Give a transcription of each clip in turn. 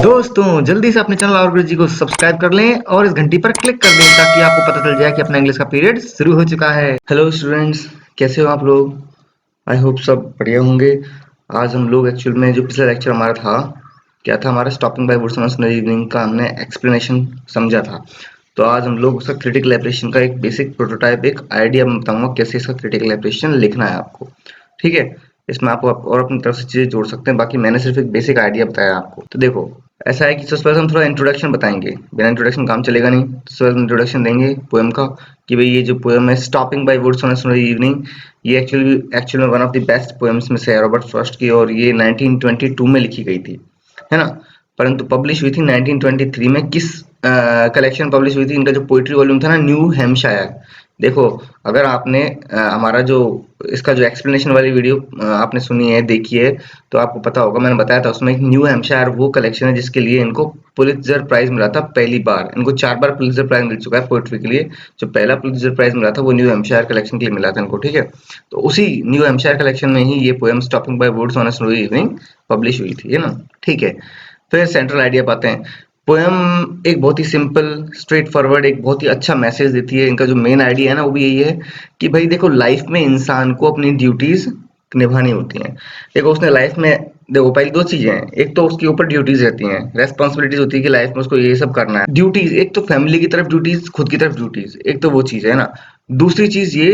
दोस्तों जल्दी से अपने चैनल और गुरु जी को सब्सक्राइब कर लें और इस घंटी पर क्लिक कर दें ताकि आपको पता चल जाए कि अपना इंग्लिश का पीरियड शुरू हो चुका है। हेलो स्टूडेंट्स, कैसे हो आप लोग? आई होप सब बढ़िया होंगे। आज हम लोग एक्चुअल में जो पिछला लेक्चर हमारा था, क्या था हमारा stopping by words on Sunday evening का हमने एक्सप्लेनेशन समझा था। तो आज हम लोग उसका क्रिटिकल एप्रिसिएशन का एक बेसिक प्रोटोटाइप, एक आइडिया मैं बताऊंगा कैसे इसका क्रिटिकल एप्रिसिएशन लिखना है आपको। ठीक है, इसमें आप और अपनी तरफ से चीजें जोड़ सकते हैं, बाकी मैंने सिर्फ एक बेसिक आइडिया बताया आपको। तो देखो, ऐसा है कि सबसे पहले हम थोड़ा इंट्रोडक्शन बताएंगे, बिना इंट्रोडक्शन काम चलेगा नहीं। तो सबसे पहले इंट्रोडक्शन देंगे पोएम का कि भाई ये जो पोएम है stopping by woods on a snowy evening, ये एक्चुअल में one of the best poems में से है रॉबर्ट फ्रॉस्ट की, और ये 1922 में लिखी गई थी, है ना। परंतु पब्लिश हुई थी 1923 में। किस कलेक्शन पब्लिश हुई थी? इनका जो पोइट्री वॉल्यूम था ना, न्यू हैम्पशायर। देखो, अगर आपने हमारा जो इसका जो एक्सप्लेनेशन वाली वीडियो आपने सुनी है, देखी है, तो आपको पता होगा, मैंने बताया था उसमें न्यू हैम्पशायर वो कलेक्शन है जिसके लिए इनको पुलित्जर प्राइज मिला था पहली बार। इनको 4 बार पुलित्जर प्राइज मिल चुका है पोइट्री के लिए। जो पहला पुलित्जर प्राइज मिला था वो न्यू हैम्पशायर कलेक्शन के लिए मिला था इनको, ठीक है। तो उसी न्यू हैम्पशायर कलेक्शन में ही ये poem stopping by woods on a snowy evening publish हुई थी, है ना। ठीक है, फिर सेंट्रल आइडिया पाते हैं। पोएम एक बहुत ही सिंपल, स्ट्रेट फॉरवर्ड, एक बहुत ही अच्छा मैसेज देती है। इनका जो मेन आइडिया है ना, वो भी यही है कि भाई देखो, लाइफ में इंसान को अपनी ड्यूटीज निभानी होती हैं। देखो, उसने लाइफ में, देखो पहली दो चीजें हैं। एक तो उसके ऊपर ड्यूटीज रहती हैं, रेस्पॉन्सिबिलिटीज होती है कि लाइफ में उसको ये सब करना है। ड्यूटीज, एक तो फैमिली की तरफ ड्यूटीज, खुद की तरफ ड्यूटीज, एक तो वो चीज है ना। दूसरी चीज ये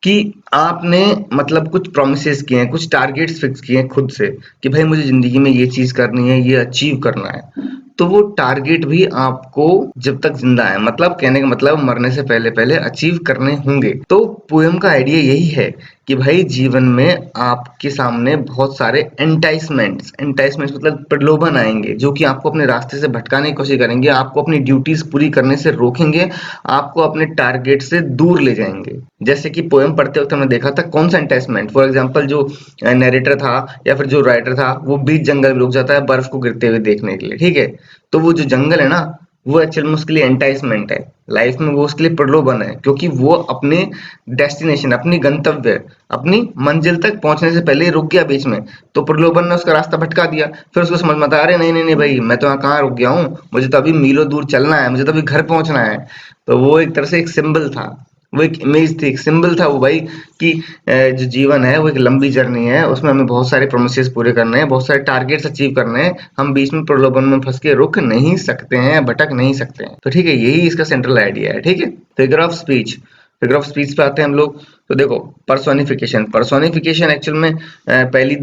कि आपने मतलब कुछ प्रोमिसेस किए हैं, कुछ टारगेट्स फिक्स किए हैं खुद से कि भाई मुझे जिंदगी में ये चीज करनी है, ये अचीव करना है। तो वो टारगेट भी आपको जब तक जिंदा है, मतलब कहने का मतलब मरने से पहले पहले अचीव करने होंगे। तो पोएम का आइडिया यही है कि भाई जीवन में आपके सामने बहुत सारे एंटाइसमेंट्स मतलब प्रलोभन आएंगे, जो कि आपको अपने रास्ते से भटकाने की कोशिश करेंगे, आपको अपनी ड्यूटीज पूरी करने से रोकेंगे, आपको अपने टारगेट से दूर ले जाएंगे। जैसे कि पोएम पढ़ते वक्त हमने देखा था कौन सा एंटाइसमेंट, फॉर एग्जाम्पल जो नरेटर था या फिर जो राइटर था, वो बीच जंगल में रुक जाता है बर्फ को गिरते हुए देखने के लिए, ठीक है। तो वो जो जंगल है ना, वो एक्चुअल में उसके लिए एंटाइसमेंट है। लाइफ में वो उसके लिए प्रलोभन है, क्योंकि वो अपने डेस्टिनेशन, अपनी गंतव्य, अपनी मंजिल तक पहुंचने से पहले रुक गया बीच में। तो प्रलोभन ने उसका रास्ता भटका दिया। फिर उसको समझ में आता है, अरे नहीं नहीं नहीं भाई, मैं तो यहाँ कहाँ रुक गया हूँ, मुझे तो अभी मीलों दूर चलना है, मुझे तो अभी घर पहुंचना है। तो वो एक तरह से एक सिंबल था, वो एक इमेज थी, एक सिंबल था वो भाई, कि जो जीवन है वो एक लंबी जर्नी है, उसमें हमें बहुत सारे प्रोमिसेस पूरे करने हैं, बहुत सारे टारगेट्स अचीव करने हैं। हम बीच में प्रलोभन में फंस के रुक नहीं सकते हैं, भटक नहीं सकते हैं। तो ठीक है, यही इसका सेंट्रल आइडिया है, ठीक है। Figure of speech, figure of speech पे आते हैं हम लोग। तो देखो, पर्सोनिफिकेशन एक्चुअल में पहली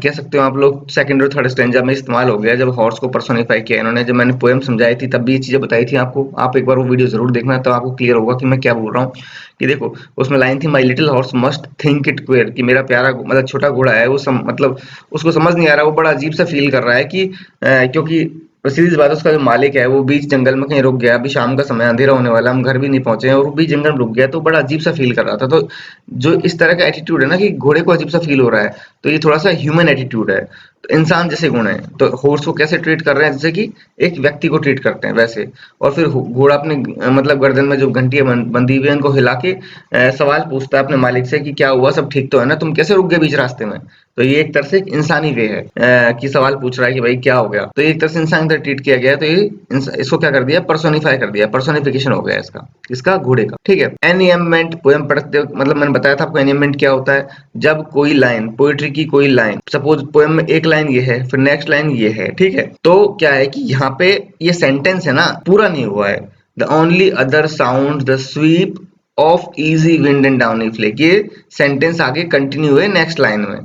कह सकते हो आप लोग सेकंड और थर्ड स्टैंजा में इस्तेमाल हो गया, जब हॉर्स को पर्सोनिफाई किया इन्होंने। जब मैंने पोएम समझाई थी तब भी ये चीजें बताई थी आपको। आप एक बार वो वीडियो जरूर देखना, तो आपको क्लियर होगा कि मैं क्या बोल रहा हूँ। कि देखो, उसमें लाइन थी, my little horse must think it queer, कि मेरा प्यारा मतलब छोटा घोड़ा है, वो मतलब उसको समझ नहीं आ रहा, वो बड़ा अजीब सा फील कर रहा है कि क्योंकि सीधी सी बात है, उसका जो मालिक है वो बीच जंगल में कहीं रुक गया, अभी शाम का समय, अंधेरा होने वाला, हम घर भी नहीं पहुंचे हैं, और वो बीच जंगल में रुक गया, तो बड़ा अजीब सा फील कर रहा था। तो जो इस तरह का एटीट्यूड है ना, कि घोड़े को अजीब सा फील हो रहा है, तो ये थोड़ा सा ह्यूमन एटीट्यूड है। तो इंसान जैसे गुण है, तो हॉर्स को कैसे ट्रीट कर रहे हैं, जैसे कि एक व्यक्ति को ट्रीट करते हैं वैसे। और फिर घोड़ा अपने मतलब गर्दन में जो घंटियां बंधी हुई है, उनको हिला के सवाल पूछता है अपने मालिक से कि क्या हुआ, सब ठीक तो है ना, तुम कैसे रुक गए बीच रास्ते में। तो ये एक तरह से एक इंसानी वे है, कि सवाल पूछ रहा है कि भाई क्या हो गया। तो ये एक तरह से इंसान की तरह ट्रीट किया गया है। तो ये इसको क्या कर दिया, पर्सोनिफाई कर दिया, पर्सोनिफिकेशन हो गया इसका, इसका घोड़े का, ठीक है। एनियमेंट, पोएम पढ़ते वक्त मतलब मैंने बताया था आपको एनियमेंट क्या होता है। जब कोई लाइन, पोएट्री की कोई लाइन, सपोज पोएम में एक लाइन ये है, फिर नेक्स्ट लाइन ये है, ठीक है। तो क्या है कि यहाँ पे ये सेंटेंस है ना, पूरा नहीं हुआ है। The only other sound the sweep of easy wind and downy flake, ये सेंटेंस आगे कंटिन्यू है नेक्स्ट लाइन में।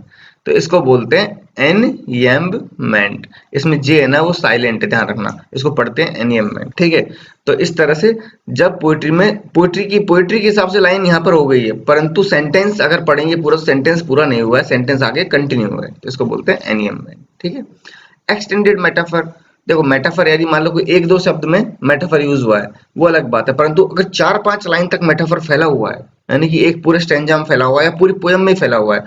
तो इसको बोलते हैं एनयम्बमेंट। इसमें जे है ना, वो साइलेंट है, ध्यान रखना, इसको पढ़ते हैं एनयम्बमेंट, ठीक है। तो इस तरह से जब पोइट्री में, पोइट्री के हिसाब से लाइन यहाँ पर हो गई है, परंतु सेंटेंस अगर पढ़ेंगे पूरा, सेंटेंस पूरा नहीं हुआ है, सेंटेंस आगे कंटिन्यू है, तो इसको बोलते हैं एनयम्बमेंट, ठीक है। एक्सटेंडेड मेटाफर, देखो मेटाफर यदि मान लो कोई एक दो शब्द में मेटाफर यूज हुआ है, वो अलग बात है, परंतु अगर 4-5 लाइन तक मेटाफर फैला हुआ है, यानी कि एक पूरे स्टैंजा में फैला हुआ है या पूरी पोएम में फैला हुआ है,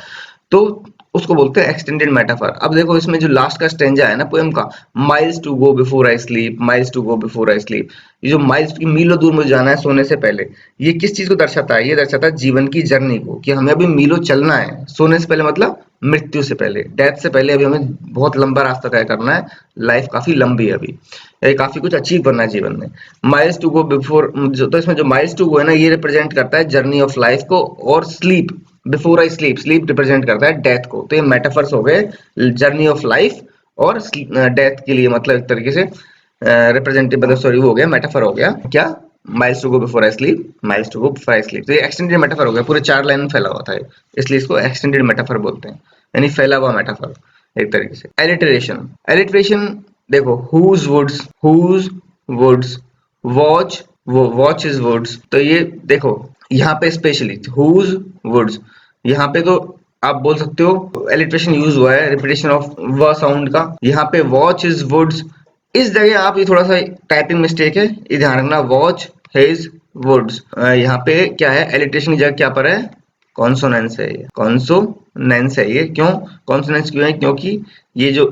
तो उसको बोलते हैं एक्सटेंडेड मेटाफर। अब देखो इसमें जो लास्ट का स्टेंजा है ना पोएम का, miles to go before I sleep, miles to go before I sleep, ये जो माइल्स की मीलों दूर मुझे जाना है सोने से पहले, ये किस चीज को दर्शाता है? ये दर्शाता है जीवन की जर्नी को, कि हमें अभी मीलों चलना है सोने से पहले, मतलब मृत्यु से पहले, डेथ से पहले अभी हमें बहुत लंबा रास्ता तय करना है। लाइफ काफी लंबी है अभी, ये काफी कुछ अचीव करना है जीवन में। माइल्स टू गो बिफोर, जो तो इसमें जो माइल्स टू गो है ना, ये रिप्रेजेंट करता है जर्नी ऑफ लाइफ को, और sleep, before I sleep, sleep represent करता है डेथ को। तो ये मेटाफर्स हो गए जर्नी ऑफ लाइफ और डेथ के लिए, मतलब एक तरीके से रिप्रेजेंटेटिव, मतलब सॉरी वो हो गया मेटाफर हो गया क्या, miles to go before I sleep, miles to go before I sleep. तो ये एक्सटेंडेड मेटाफर हो गया, पूरे 4 लाइन में फैला हुआ था, इसलिए इसको एक्सटेंडेड मेटाफर बोलते हैं, यानी फैला हुआ मेटाफर एक तरीके से। एलिटरेशन, एलिटरेशन देखो, हुज वुड्स, वॉच, वो वॉच इज वुड्स, तो ये देखो यहाँ पे स्पेशली हुज वुड्स, यहाँ पे तो आप बोल सकते हो एलिट्रेशन यूज हुआ है रिपीटेशन ऑफ व साउंड का। यहाँ पे वॉच इज वुड्स, इस जगह आप ये थोड़ा सा टाइपिंग मिस्टेक है, ये ध्यान रखना, वॉच हिज वुड्स, यहाँ पे क्या है एलिट्रेशन की जगह क्या पर है, कॉन्सोनेंस है, ये कॉन्सोनेंस है, ये क्यों कॉन्सोनेंस क्यों है, क्योंकि ये जो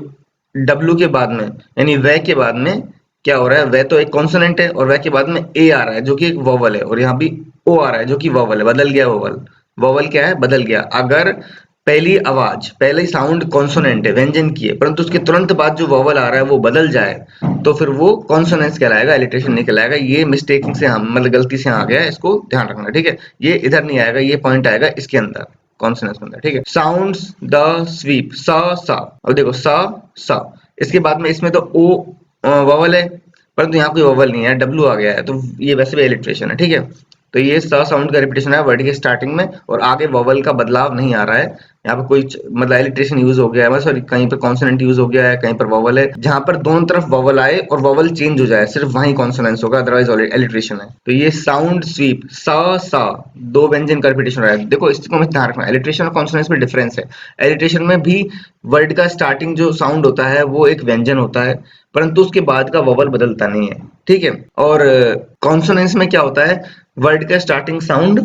डब्ल्यू के बाद में, यानी व के बाद में क्या हो रहा है, व तो एक कॉन्सोनेंट है और व के बाद में ए आ रहा है जो कि एक वोवल है, और यहाँ भी ओ आ रहा है जो कि वोवल है, बदल गया वोवल, वोवल क्या है, बदल गया। अगर पहली आवाज, पहली साउंड कॉन्सोनेंट है, व्यंजन की है, परंतु उसके तुरंत बाद जो वोवल आ रहा है वो बदल जाए, तो फिर वो कॉन्सोनेंस कहलाएगा, एलिट्रेशन नहीं कहलाएगा। ये मिस्टेकिंग से हम, मतलब गलती से आ गया है, इसको ध्यान रखना, ठीक है। ये इधर नहीं आएगा, ये पॉइंट आएगा इसके अंदर, कॉन्सोनेंस के अंदर, ठीक है। साउंड्स द स्वीप, सा सा, अब देखो सा सा, इसके बाद में इसमें तो ओ वोवल है, परंतु यहाँ कोई वोवल नहीं है, डब्ल्यू आ गया है, तो ये वैसे भी एलिट्रेशन है, ठीक है। तो ये स साउंड का रिपीटेशन है वर्ड के स्टार्टिंग में, और आगे वोवल का बदलाव नहीं आ रहा है। यहाँ पे कोई मतलब एलिट्रेशन यूज हो गया है, सॉरी कहीं पर कॉन्सोनेंट यूज हो गया है, कहीं पर वोवल है, जहां पर दोनों तरफ वोवल आए और वोवल चेंज हो जाए सिर्फ वहीं कॉन्सोनेंस होगा, अदरवाइज एलिट्रेशन है। तो ये साउंड स्वीप, सा सा, दो व्यंजन का रिपीटेशन हो रहा है। देखो इसको हमें ध्यान रखना, एलिट्रेशन और कॉन्सोनेंस में डिफरेंस है। एलिट्रेशन में भी वर्ड का स्टार्टिंग जो साउंड होता है वो एक व्यंजन होता है, परंतु उसके बाद का वोवल बदलता नहीं है, ठीक है। और कॉन्सोनेंस में क्या होता है, वर्ड का स्टार्टिंग साउंड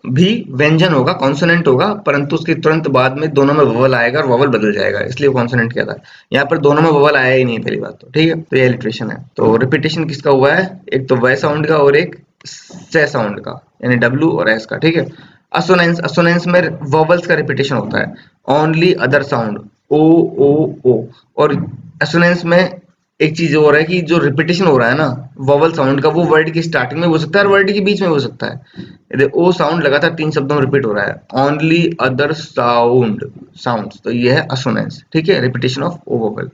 भी व्यंजन होगा, कॉन्सोनेंट होगा, परंतु उसके तुरंत बाद में दोनों में वोवल आएगा और वोवल बदल जाएगा, इसलिए कॉन्सोनेंट कहता है। यहाँ पर दोनों में वोवल आया ही नहीं पहली बात तो, ठीक है। तो ये एलिट्रेशन है। तो रिपीटेशन किसका हुआ है, एक तो व साउंड का और एक से साउंड का, यानी डब्ल्यू और एस का, ठीक है। असोनेंस, असोनेंस में वोवल्स का रिपीटेशन होता है, ओनली अदर साउंड, ओ ओ ओ। और असोनेंस में एक चीज और है कि जो रिपीटेशन हो रहा है ना वोवल साउंड का, वो वर्ड की स्टार्टिंग में हो सकता है और वर्ड के बीच में हो सकता है। ओ साउंड लगातार 3 शब्दों में रिपीट हो रहा है, ओनली अदर साउंड, साउंड्स, तो ये है असोनेंस, ठीक है, repetition of O vowel.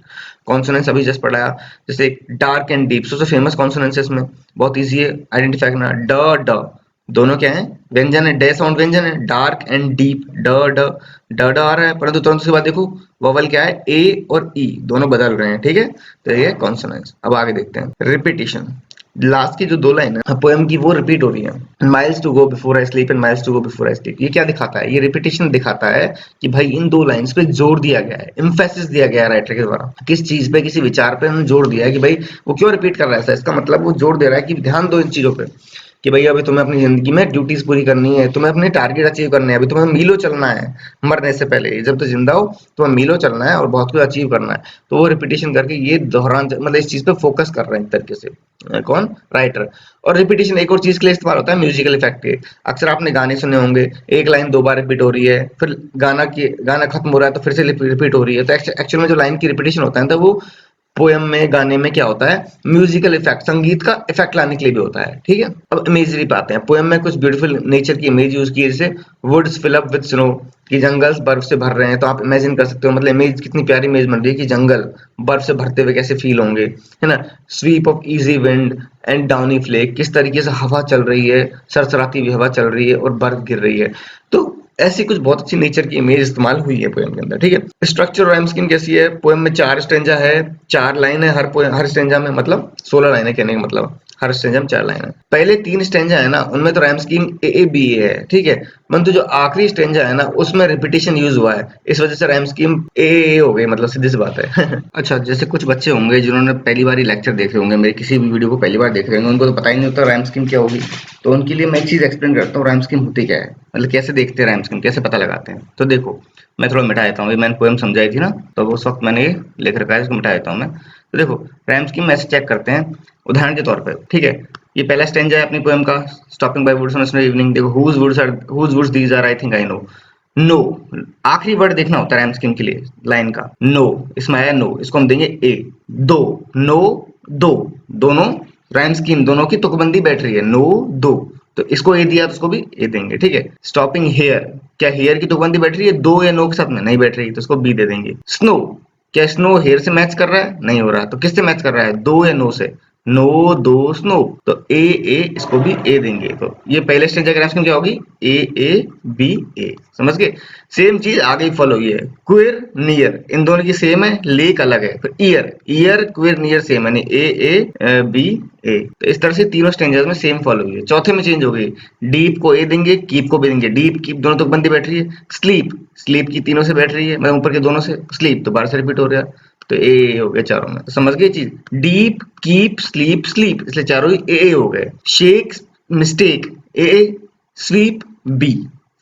Consonance अभी जस्ट पढ़ाया, जैसे डार्क एंड डीप, सबसे फेमस कॉन्सोनेंस है इसमें, बहुत इजी है आइडेंटिफाई करना। ड ड, दोनों क्या है, व्यंजन है, डे साउंड व्यंजन है, डार्क एंड डीप, ड ड, ड ड आ रहा है, परंतु तुरंत उसके बाद देखो वोवल क्या है, ए और ई दोनों बदल रहे हैं, ठीक है। तो ये कॉन्सोनेंस। अब आगे देखते हैं रिपीटिशन, लास्ट की जो 2 लाइन है पोएम की वो रिपीट हो रही है, miles to go before I sleep and miles to go before I sleep. ये क्या दिखाता है, ये रिपीटिशन दिखाता है कि भाई इन 2 लाइंस पे जोर दिया गया है, एम्फेसिस दिया गया है राइटर के द्वारा, किस चीज पे, किसी विचार पे उन्होंने जोर दिया है कि भाई वो क्यों रिपीट कर रहा है ऐसा, इसका मतलब वो जोर दे रहा है कि ध्यान दो इन चीजों पे, कि भैया अभी तुम्हें अपनी जिंदगी में ड्यूटीज पूरी करनी है, तुम्हें अपने टारगेट अचीव करने हैं, अभी तुम्हें मीलों चलना है मरने से पहले, जब तो जिंदा हो तुम्हें मीलों चलना है और बहुत कुछ अचीव करना है। तो वो रिपीटेशन करके ये दोहरान, मतलब इस चीज पे फोकस कर रहे हैं एक तरीके से, कौन, राइटर। और रिपीटेशन एक और चीज के लिए इस्तेमाल होता है, म्यूजिकल इफेक्ट के। अक्सर आपने गाने सुने होंगे, एक लाइन 2 बार रिपीट हो रही है, फिर गाना खत्म हो रहा है तो फिर से रिपीट हो रही है, तो एक्चुअल में जो लाइन की रिपीटेशन होता है तो वो पोएम में, गाने में क्या होता है, म्यूजिकल इफेक्ट, संगीत का इफेक्ट लाने के लिए भी होता है, ठीक है। अब इमेजरी पे आते हैं, पोएम में कुछ ब्यूटीफुल नेचर की इमेज यूज की है, जैसे woods fill up with snow, कि जंगल्स बर्फ से भर रहे हैं, तो आप इमेजिन कर सकते हो, मतलब इमेज कितनी प्यारी इमेज बन रही है कि जंगल बर्फ से भरते हुए कैसे फील होंगे, है ना। Sweep of easy wind and downy flake, किस तरीके से हवा चल रही है, सरसराती हुई हवा चल रही है और बर्फ गिर रही है। तो ऐसी कुछ बहुत अच्छी नेचर की इमेज इस्तेमाल हुई है पोएम के अंदर, ठीक है। स्ट्रक्चर और राइम स्कीम कैसी है, पोएम में 4 स्टेंजा है, 4 लाइन है हर स्टेंजा में, मतलब 16 लाइन है कहने का मतलब, हर स्टेंजा में 4 लाइन है। पहले 3 स्टेंजा है ना, उनमें तो rhyme scheme A A B A है, ठीक है, परंतु जो आखिरी स्टेंजा है ना उसमें रिपीटिशन यूज हुआ है, इस वजह से राइम स्कीम ए हो गई, मतलब सीधी सी बात है। अच्छा, जैसे कुछ बच्चे होंगे जिन्होंने पहली बार ही लेक्चर देख रहे होंगे, मेरे किसी भी वीडियो को पहली बार देख रहे होंगे, उनको तो पता ही नहीं होता राइम स्कीम क्या होगी। तो उनके लिए मैं एक चीज एक्सप्लेन करता हूँ, राइम स्कीम होती क्या है, मतलब कैसे देखते हैं राइम स्कीम, कैसे पता लगाते हैं। तो देखो, मैं थोड़ा मिटा देता हूँ, मैंने पोएम समझाई थी ना, तो उस वक्त मैंने ये लिख रखा है, इसको मिटा देता हूँ मैं। तो देखो, राइम स्कीम ऐसे चेक करते हैं उदाहरण के तौर पर, ठीक है। ये पहला स्टेंजा है अपनी पोएम का, stopping by woods on snow evening. देखो, whose woods these are, I think I know. Know, आखिरी वर्ड देखना होता है राइम स्कीम के लिए लाइन का। नो, इसमें आया नो, इसको हम देंगे ए। दो, नो दो, दोनों राइम स्कीम दोनों की तुकबंदी बैठ रही है, नो दो, तो इसको ए दिया तो उसको भी ए देंगे, ठीक है। स्टॉपिंग हेयर, क्या हेयर की तुकबंदी बैठ रही है दो या नो के साथ में, नहीं बैठ रही, तो उसको बी दे देंगे। स्नो, क्या स्नो हेयर से मैच कर रहा है, नहीं हो रहा, तो किससे मैच कर रहा है, दो या नो से, नो दो स्नो, तो ए, इसको भी ए देंगे। तो ये पहले स्टेज डायग्राम क्या होगी, ए बी ए, समझ गए। सेम चीज आगे फॉलो हुई है, क्विर नियर, इन दोनों की सेम है, लेक अलग है। फिर ईयर, ईयर क्विर नियर सेम है, ए बी ए, तो इस तरह से तीनों स्टेंजर्स में सेम फॉलो हुई है। चौथे में चेंज हो गई, डीप को ए देंगे, कीप को भी देंगे। डीप कीप दोनों तो बंदी बैठ रही है, स्लीप, स्लीप की तीनों से बैठ रही है, मतलब ऊपर के दोनों से, स्लीप तो बार से रिपीट हो रहा है, तो ए हो गया चारों में। तो समझ गए चीज, डीप कीप स्लीप स्लीप, इसलिए चारों ही ए हो गए। Shake mistake A, sweep B,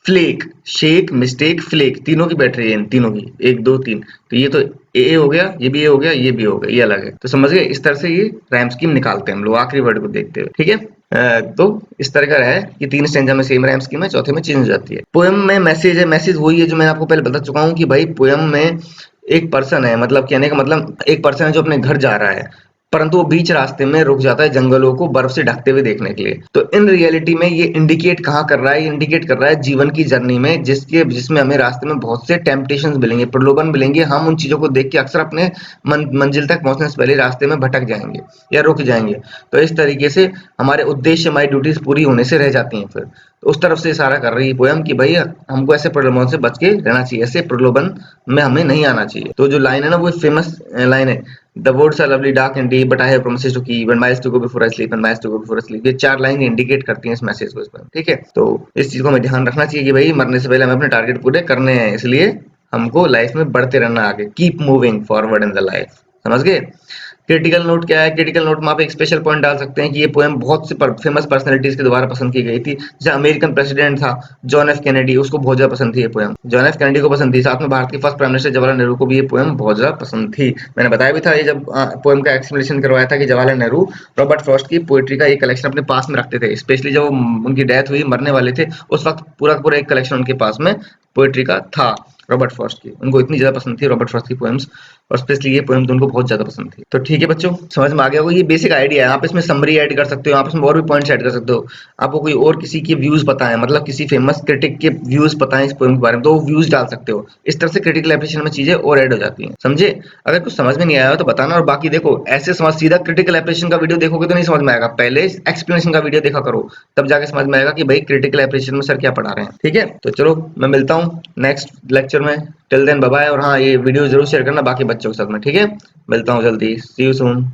flake shake mistake flake, तीनों की बैठ रही है, इन तीनों की एक दो तीन, तो ये तो ए हो गया, ये भी ए हो गया, ये भी हो गया, ये अलग है। तो समझ गए, इस तरह से ये राइम स्कीम निकालते हैं हम लोग आखिरी वर्ड को देखते हुए, ठीक है। तो इस तरह का है कि तीन स्टेंजा में सेम राइम स्कीम है, चौथे में चेंज हो जाती है। पोएम में मैसेज है, मैसेज वही है जो मैंने आपको पहले बता चुका हूँ कि भाई पोएम में एक पर्सन है, मतलब कहने का मतलब एक पर्सन है जो अपने घर जा रहा है, परंतु वो बीच रास्ते में रुक जाता है जंगलों को बर्फ से ढकते हुए देखने के लिए। तो इन रियलिटी में ये इंडिकेट कहाँ कर रहा है, ये इंडिकेट कर रहा है जीवन की जर्नी में, जिसमें हमें रास्ते में बहुत से टेम्पटेशंस मिलेंगे, प्रलोभन मिलेंगे। हम उन चीजों को देख के अक्सर अपने मंजिल तक पहुंचने से पहले रास्ते में भटक जाएंगे या रुक जाएंगे। तो इस तरीके से हमारे उद्देश्य, हमारी ड्यूटीज पूरी होने से रह जाती हैं फिर। तो उस तरफ से इशारा कर रही है पोयम कि भाई हमको ऐसे प्रलोभन से बच के रहना चाहिए, ऐसे प्रलोभन में हमें नहीं आना चाहिए। तो जो लाइन है ना, वो फेमस लाइन है, the woods are lovely dark and deep but I have promises to keep and miles to go before I sleep and miles to go before I sleep. ये चार लाइन इंडिकेट करती हैं इस message को, इस पर, ठीक है। तो इस चीज को हमें ध्यान रखना चाहिए कि भाई मरने से पहले हमें अपने टारगेट पूरे करने हैं, इसलिए हमको लाइफ में बढ़ते रहना आगे, keep moving forward in the life, समझ गए। क्रिटिकल नोट क्या है, क्रिटिकल नोट में आप एक स्पेशल पॉइंट डाल सकते हैं कि ये पोएम बहुत सी फेमस पर्सनालिटीज के द्वारा पसंद की गई थी। जैसे अमेरिकन प्रेसिडेंट था जॉन एफ कैनेडी, उसको बहुत ज्यादा पसंद थी ये पोएम, जॉन एफ कैनेडी को पसंद थी। साथ में भारत के first prime minister Jawaharlal Nehru को भी ये पोएम बहुत ज्यादा पसंद थी। मैंने बताया भी था ये जब पोएम का एक्सप्लेनेशन करवाया था कि जवाहरलाल नेहरू रॉबर्ट फ्रॉस्ट की पोएट्री का एक कलेक्शन अपने पास में रखते थे, स्पेशली जब उनकी डेथ हुई, मरने वाले थे, उस वक्त पूरा पूरा एक कलेक्शन उनके पास में पोएट्री का था रॉबर्ट फ्रॉस्ट की। उनको इतनी ज्यादा पसंद थी रॉबर्ट फ्रॉस्ट की पोएम्स, और स्पेशली ये पोएम तो उनको बहुत ज्यादा पसंद थी। तो ठीक है बच्चों, समझ में आ गया होगा, ये बेसिक आइडिया है। आप इसमें समरी ऐड कर सकते हो, आप इसमें और भी पॉइंट्स ऐड कर सकते हो। आपको कोई और किसी के व्यूज पता है, मतलब किसी फेमस क्रिटिक के व्यूज पता है इस पोएम के बारे में, तो वो व्यूज डाल सकते हो। इस तरह से क्रिटिकल एप्रिसिएशन में चीजें और ऐड हो जाती हैं, समझे। अगर कुछ समझ में नहीं आया हो तो बताना। और बाकी देखो, ऐसे समझ, सीधा क्रिटिकल एप्रिसिएशन का वीडियो देखोगे तो नहीं समझ में आएगा, पहले एक्सप्लेनेशन का वीडियो देखा करो, तब जाके समझ में आएगा कि भाई क्रिटिकल एप्रिसिएशन में सर क्या पढ़ा रहे हैं, ठीक है। तो चलो मैं मिलता हूँ नेक्स्ट लेक्चर में, टिल देन बाय बाय। और हाँ, ये वीडियो जरूर शेयर करना बाकी बच्चों के साथ में, ठीक है। मिलता हूँ जल्दी, सी यू सून।